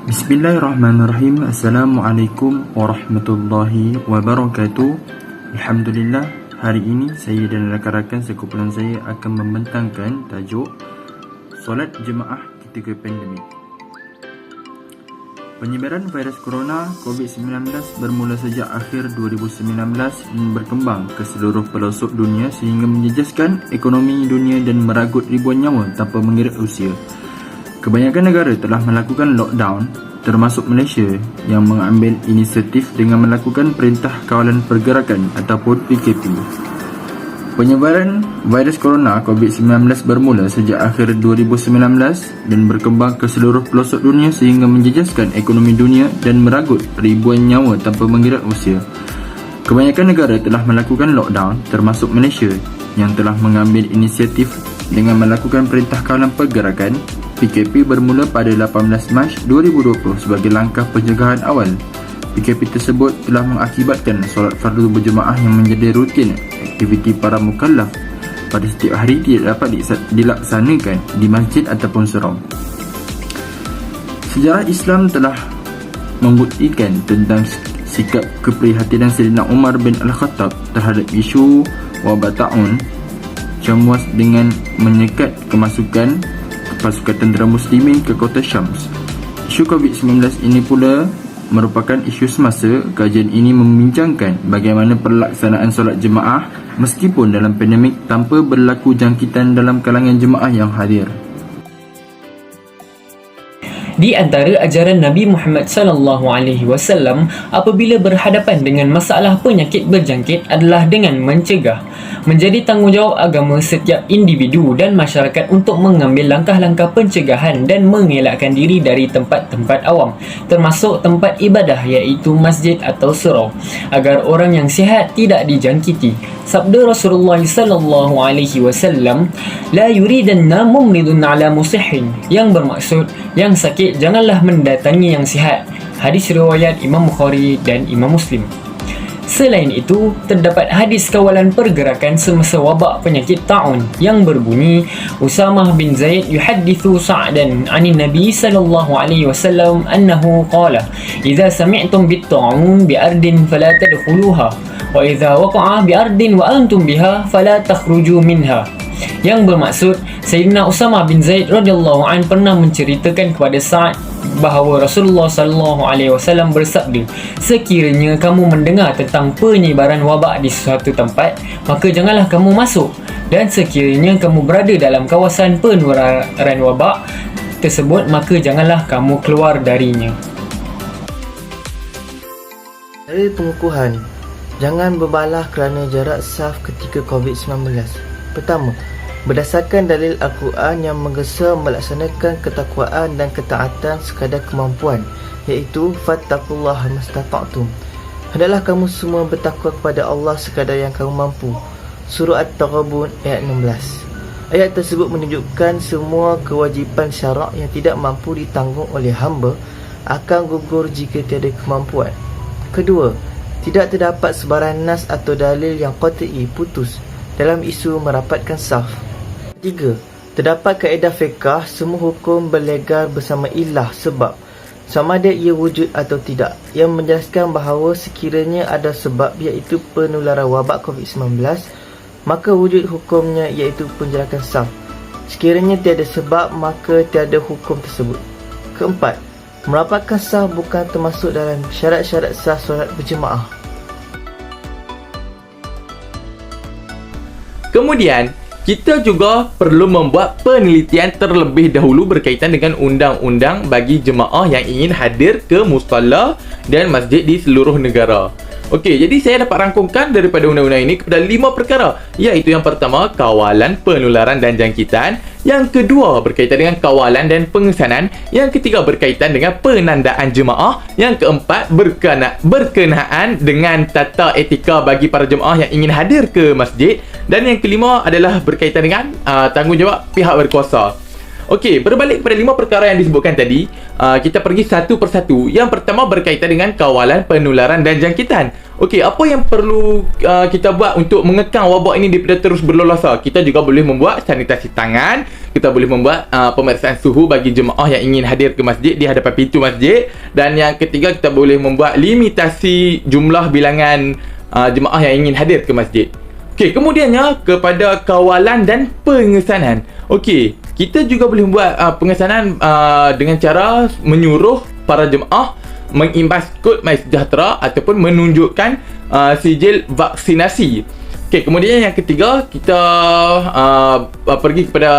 Bismillahirrahmanirrahim. Assalamualaikum warahmatullahi wabarakatuh. Alhamdulillah, hari ini saya dan rakan-rakan sekumpulan saya akan membentangkan tajuk Solat Jemaah Ketika Pandemik. Penyebaran virus corona COVID-19 bermula sejak akhir 2019 dan berkembang ke seluruh pelosok dunia sehingga menjejaskan ekonomi dunia dan meragut ribuan nyawa tanpa mengira usia. Kebanyakan negara telah melakukan lockdown, termasuk Malaysia yang mengambil inisiatif dengan melakukan Perintah Kawalan Pergerakan ataupun PKP. Penyebaran virus corona COVID-19 bermula sejak akhir 2019 dan berkembang ke seluruh pelosok dunia sehingga menjejaskan ekonomi dunia dan meragut ribuan nyawa tanpa mengira usia. Kebanyakan negara telah melakukan lockdown, termasuk Malaysia yang telah mengambil inisiatif dengan melakukan Perintah Kawalan Pergerakan. PKP bermula pada 18 Mac 2020 sebagai langkah pencegahan awal. PKP tersebut telah mengakibatkan solat fardu berjemaah yang menjadi rutin aktiviti para mukallaf pada setiap hari tidak dapat dilaksanakan di masjid ataupun surau. Sejarah Islam telah membuktikan tentang sikap keprihatinan Sayyidina Umar bin Al-Khattab terhadap isu wabak taun Syamwas dengan menyekat kemasukan pasukan tentera muslimin ke kota Syams. Isu COVID-19 ini pula merupakan isu semasa. Kajian ini membincangkan bagaimana pelaksanaan solat jemaah meskipun dalam pandemik tanpa berlaku jangkitan dalam kalangan jemaah yang hadir. Di antara ajaran Nabi Muhammad SAW apabila berhadapan dengan masalah penyakit berjangkit adalah dengan mencegah. Menjadi tanggungjawab agama setiap individu dan masyarakat untuk mengambil langkah-langkah pencegahan dan mengelakkan diri dari tempat-tempat awam, termasuk tempat ibadah iaitu masjid atau surau, agar orang yang sihat tidak dijangkiti. Sabda Rasulullah SAW, "La yuridanna mumridun ala musihin," yang bermaksud yang sakit janganlah mendatangi yang sihat. Hadis riwayat Imam Bukhari dan Imam Muslim. Selain itu, terdapat hadis kawalan pergerakan semasa wabak penyakit ta'un yang berbunyi, Usamah bin Zaid yuhaddithu Sa'dan 'ani Nabi sallallahu alaihi wasallam annahu qala, "Idza sami'tum bit-ta'un bi ardin fala tadkhuluha, wa idza waqa'a bi ardin wa antum biha fala takhruju minha." Yang bermaksud, Sayyidina Usamah bin Zaid radhiyallahu an pernah menceritakan kepada Sa'ad bahawa Rasulullah sallallahu alaihi wasallam bersabda, "Sekiranya kamu mendengar tentang penyebaran wabak di suatu tempat, maka janganlah kamu masuk, dan sekiranya kamu berada dalam kawasan penularan wabak tersebut, maka janganlah kamu keluar darinya." Dari pengukuhan, jangan berbalah kerana jarak saf ketika COVID-19. Pertama, berdasarkan dalil Al-Quran yang menggesa melaksanakan ketakwaan dan ketaatan sekadar kemampuan, iaitu fattaqullaha mastata'tum. Hendaklah kamu semua bertakwa kepada Allah sekadar yang kamu mampu. Surah At-Taghabun ayat 16. Ayat tersebut menunjukkan semua kewajipan syarak yang tidak mampu ditanggung oleh hamba akan gugur jika tiada kemampuan. Kedua, tidak terdapat sebarang nas atau dalil yang qat'i putus dalam isu merapatkan saf. Tiga, terdapat kaedah fiqah semua hukum berlegar bersama ilah sebab, sama ada ia wujud atau tidak, yang menjelaskan bahawa sekiranya ada sebab iaitu penularan wabak COVID-19, maka wujud hukumnya iaitu penjarakan saf. Sekiranya tiada sebab, maka tiada hukum tersebut. Keempat, merapatkan saf bukan termasuk dalam syarat-syarat sah solat berjemaah. Kemudian, kita juga perlu membuat penelitian terlebih dahulu berkaitan dengan undang-undang bagi jemaah yang ingin hadir ke musalla dan masjid di seluruh negara. Okey, jadi saya dapat rangkumkan daripada undang-undang ini kepada 5 perkara, iaitu yang pertama, kawalan penularan dan jangkitan; yang kedua, berkaitan dengan kawalan dan pengesanan; yang ketiga, berkaitan dengan penandaan jemaah; yang keempat, berkenaan dengan tata etika bagi para jemaah yang ingin hadir ke masjid; dan yang kelima adalah berkaitan dengan tanggungjawab pihak berkuasa. Okey, berbalik kepada 5 perkara yang disebutkan tadi, kita pergi satu persatu. Yang pertama berkaitan dengan kawalan penularan dan jangkitan. Okey, apa yang perlu kita buat untuk mengekang wabak ini daripada terus berlolasa? Kita juga boleh membuat sanitasi tangan, kita boleh membuat pemeriksaan suhu bagi jemaah yang ingin hadir ke masjid di hadapan pintu masjid, dan yang ketiga kita boleh membuat limitasi jumlah bilangan jemaah yang ingin hadir ke masjid. Okey, kemudiannya kepada kawalan dan pengesanan. Okey, kita juga boleh buat pengesanan dengan cara menyuruh para jemaah mengimbas kod MySejahtera ataupun menunjukkan sijil vaksinasi. Okey, kemudian yang ketiga kita pergi kepada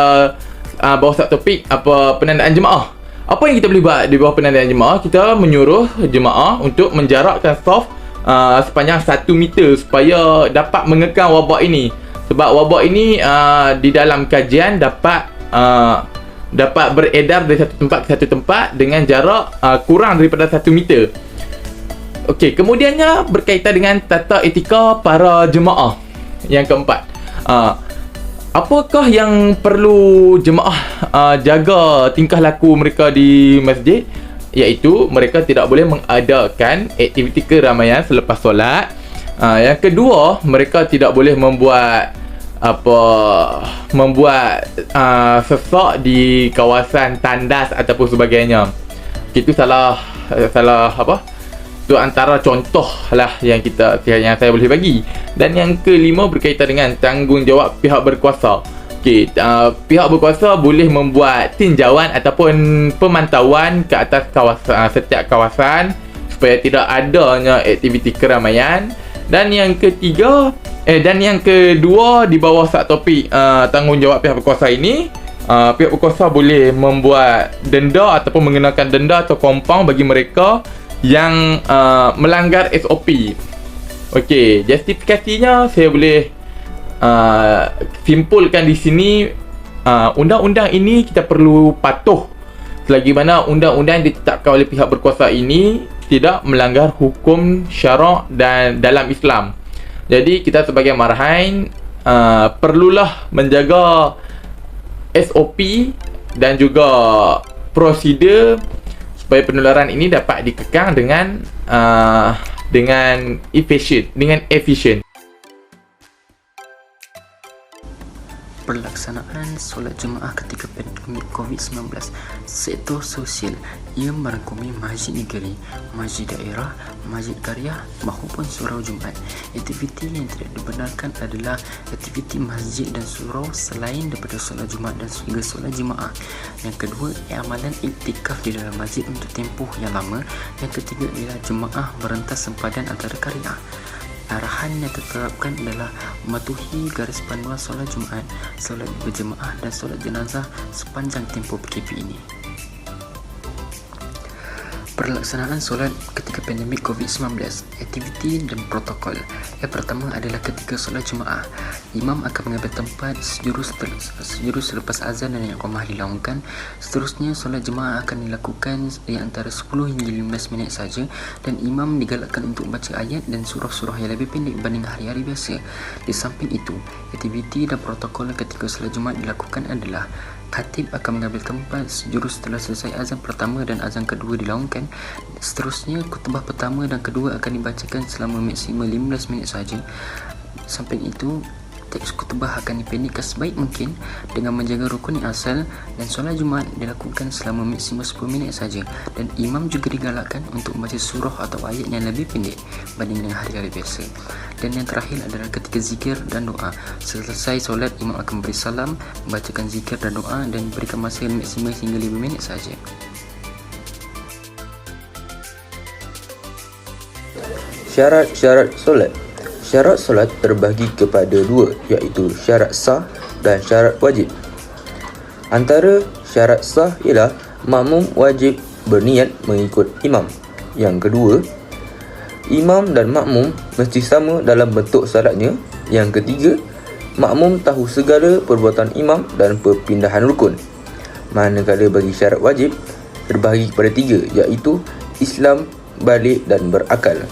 bawah subtopik penandaan jemaah. Apa yang kita boleh buat di bawah penandaan jemaah? Kita menyuruh jemaah untuk menjarakkan saf sepanjang 1 meter supaya dapat mengekang wabak ini. Sebab wabak ini di dalam kajian dapat beredar dari satu tempat ke satu tempat dengan jarak kurang daripada 1 meter. Okey, kemudiannya berkaitan dengan tata etika para jemaah. Yang keempat, apakah yang perlu jemaah jaga tingkah laku mereka di masjid? Iaitu mereka tidak boleh mengadakan aktiviti keramaian selepas solat. Yang kedua, mereka tidak boleh membuat sesak di kawasan tandas ataupun sebagainya. Itu salah itu antara contoh lah yang saya boleh bagi. Dan yang kelima berkaitan dengan tanggungjawab pihak berkuasa. Okey, pihak berkuasa boleh membuat tinjauan ataupun pemantauan ke atas setiap kawasan supaya tidak adanya aktiviti keramaian. Dan yang kedua di bawah subtopik tanggungjawab pihak berkuasa ini, pihak berkuasa boleh membuat denda ataupun mengenakan denda atau kompaun bagi mereka yang melanggar SOP. Okey, justifikasinya saya boleh simpulkan di sini. Undang-undang ini kita perlu patuh selagi mana undang-undang yang ditetapkan oleh pihak berkuasa ini tidak melanggar hukum syarak dan dalam Islam. Jadi kita sebagai marhain perlulah menjaga SOP dan juga prosedur supaya penularan ini dapat dikekang dengan efisien. Pelaksanaan solat jemaah ketika pandemik COVID-19. Sektor sosial ia merangkumi masjid negeri, masjid daerah, masjid karya maupun surau Jumaat. Aktiviti yang tidak dibenarkan adalah aktiviti masjid dan surau selain daripada solat Jumaat dan juga solat jemaah. Yang kedua, amalan iktikaf di dalam masjid untuk tempoh yang lama. Yang ketiga ialah jemaah merentas sempadan antara karya. Arahan yang diterapkan adalah mematuhi garis panduan solat Jumaat, solat berjemaah dan solat jenazah sepanjang tempoh PKP ini. Pelaksanaan solat ketika pandemik COVID-19, aktiviti dan protokol. Yang pertama adalah ketika solat Jumaat, imam akan mengambil tempat sejurus selepas azan dan iqamah dilaungkan. Seterusnya, solat jemaah akan dilakukan di antara 10 hingga 15 minit saja dan imam digalakkan untuk baca ayat dan surah-surah yang lebih pendek berbanding hari-hari biasa. Di samping itu, aktiviti dan protokol ketika solat Jumaat dilakukan adalah khatib akan mengambil tempat sejurus setelah selesai azan pertama dan azan kedua dilaungkan. Seterusnya, khutbah pertama dan kedua akan dibacakan selama maksimal 15 minit sahaja. Samping itu, teks khutbah akan dipendekkan sebaik mungkin dengan menjaga rukun yang asal, dan solat Jumaat dilakukan selama maksimal 10 minit saja, dan imam juga digalakkan untuk membaca surah atau ayat yang lebih pendek berbanding dengan hari-hari biasa. Dan yang terakhir adalah ketika zikir dan doa. Selesai solat, imam akan beri salam, membacakan zikir dan doa dan berikan masa maksimal hingga 5 minit saja. Syarat-syarat solat. Syarat solat terbahagi kepada dua, iaitu syarat sah dan syarat wajib. Antara syarat sah ialah makmum wajib berniat mengikut imam. Yang kedua, imam dan makmum mesti sama dalam bentuk salatnya. Yang ketiga, makmum tahu segala perbuatan imam dan perpindahan rukun. Manakala bagi syarat wajib terbahagi kepada tiga, iaitu Islam, balik dan berakal.